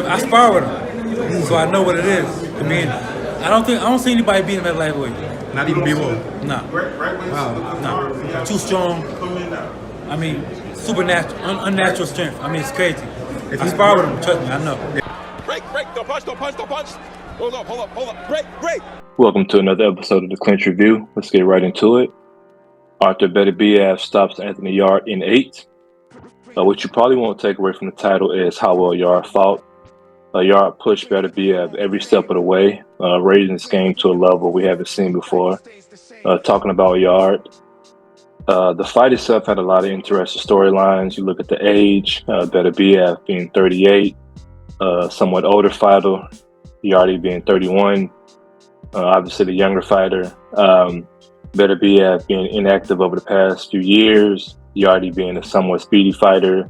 I spar with him, so I know what it is. I mean, I don't see anybody beating him at lightweight. Not even B-Roll. Nah, Wow. nah, too strong. I mean, supernatural, unnatural strength. I mean, it's crazy. I spar with him. Trust me, I know. Break, don't punch. Hold up. Break. Welcome to another episode of the Clinch Review. Let's get right into it. Arthur Beterbiev stops Anthony Yarde in 8. What you probably won't take away from the title is how well Yarde fought. Yarde pushed Beterbiev every step of the way, raising his game to a level we haven't seen before. Talking about Yarde, the fight itself had a lot of interesting storylines. You look at the age, Beterbiev being 38, somewhat older fighter, Yarde being 31. Obviously, the younger fighter, Beterbiev being inactive over the past few years, Yarde being a somewhat speedy fighter.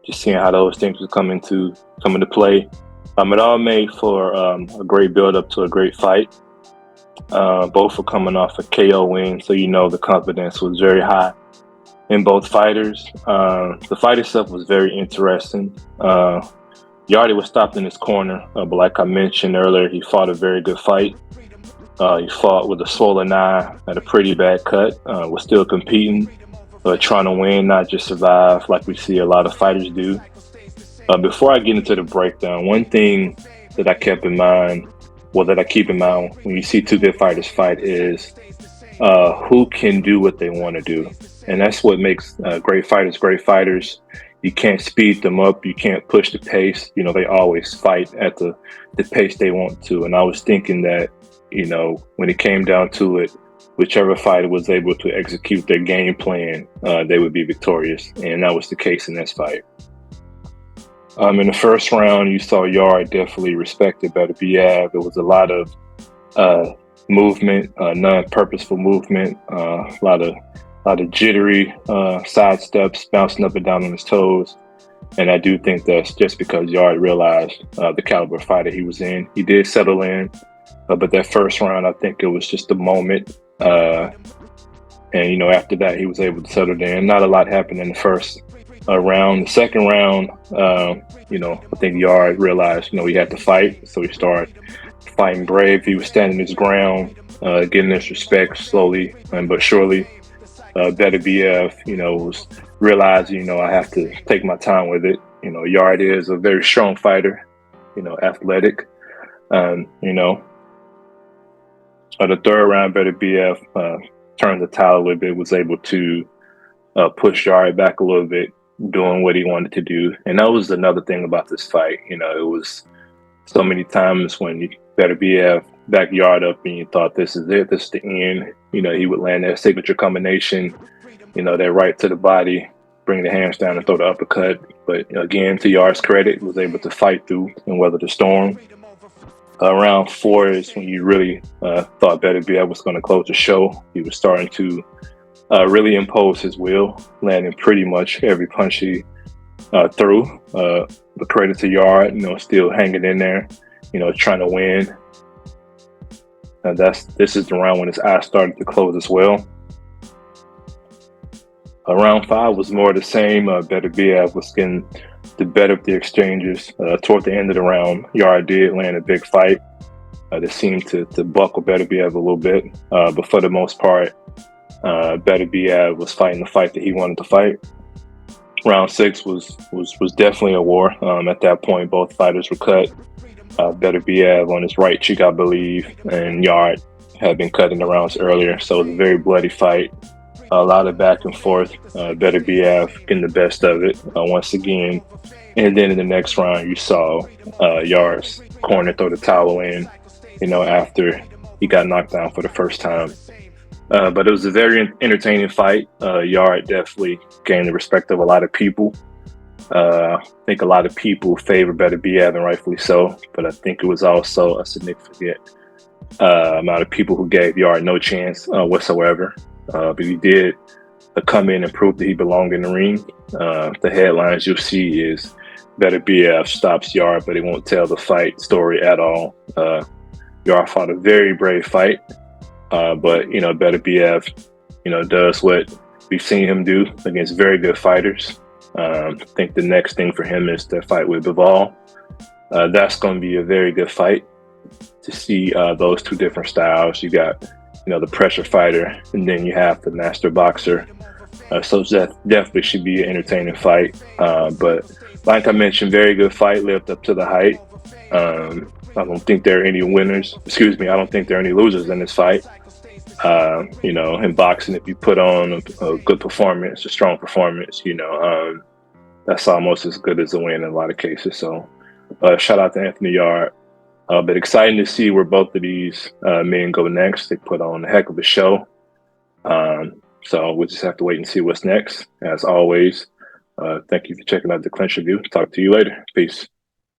Just seeing how those things would come into play. It all made for a great build-up to a great fight. Both were coming off a KO win, so the confidence was very high in both fighters. The fight itself was very interesting. Yarde was stopped in his corner, but like I mentioned earlier, he fought a very good fight. He fought with a swollen eye, had a pretty bad cut, was still competing, trying to win, not just survive like we see a lot of fighters do. Before I get into the breakdown, one thing that I keep in mind when you see two good fighters fight is who can do what they want to do. And that's what makes great fighters. You can't speed them up. You can't push the pace. They always fight at the pace they want to. And I was thinking that, when it came down to it, whichever fighter was able to execute their game plan, they would be victorious. And that was the case in this fight. In the first round, you saw Yarde definitely respected Beterbiev. There was a lot of movement, non-purposeful movement, a lot of jittery side steps, bouncing up and down on his toes. And I do think that's just because Yarde realized the caliber of fighter he was in. He did settle in, but that first round, I think it was just a moment. And after that, he was able to settle in. Not a lot happened in the first round. The second round, I think Yarde realized, he had to fight. So he started fighting brave. He was standing his ground, getting his respect slowly but surely. Beterbiev, was realizing, I have to take my time with it. Yarde is a very strong fighter, athletic. The third round, Beterbiev turned the tide a little bit, was able to push Yarde back a little bit, doing what he wanted to do. And that was another thing about this fight. It was so many times when Beterbiev backed Yarde up and you thought, this is it, this is the end. He would land that signature combination, that right to the body, bring the hands down and throw the uppercut. But again, to Yarde's credit, was able to fight through and weather the storm. Round 4 is when you really thought Beterbiev was going to close the show. He was starting to really impose his will, landing pretty much every punch he threw. But credit to Yarde, still hanging in there, trying to win. This is the round when his eyes started to close as well. Round 5 was more of the same. Beterbiev was getting the better of the exchanges. Toward the end of the round, Yarde did land a big fight. That seemed to buckle Beterbiev a little bit. But for the most part, Beterbiev was fighting the fight that he wanted to fight. Round 6 was definitely a war. At that point, both fighters were cut. Beterbiev on his right cheek, I believe, and Yarde had been cut in the rounds earlier. So it was a very bloody fight. A lot of back and forth. Beterbiev getting the best of it once again. And then in the next round, you saw Yarde's corner throw the towel in, after he got knocked down for the first time. But it was a very entertaining fight. Yarde definitely gained the respect of a lot of people. I think a lot of people favor Beterbiev, and rightfully so. But I think it was also a significant amount of people who gave Yarde no chance whatsoever. But he did come in and prove that he belonged in the ring. The headlines you'll see is Beterbiev stops Yarde, but he won't tell the fight story at all. Yarde fought a very brave fight, but Beterbiev, does what we've seen him do against very good fighters. I think the next thing for him is to fight with Bivol. That's going to be a very good fight to see those two different styles. You got, the pressure fighter, and then you have the master boxer. So that definitely should be an entertaining fight. But like I mentioned, very good fight, lived up to the hype. I don't think there are any winners. Excuse me, I don't think there are any losers in this fight. In boxing, if you put on a good performance, a strong performance, that's almost as good as a win in a lot of cases. So shout out to Anthony Yard. But exciting to see where both of these men go next. They put on a heck of a show. So we'll just have to wait and see what's next. As always, thank you for checking out the Clinch Review. Talk to you later. Peace.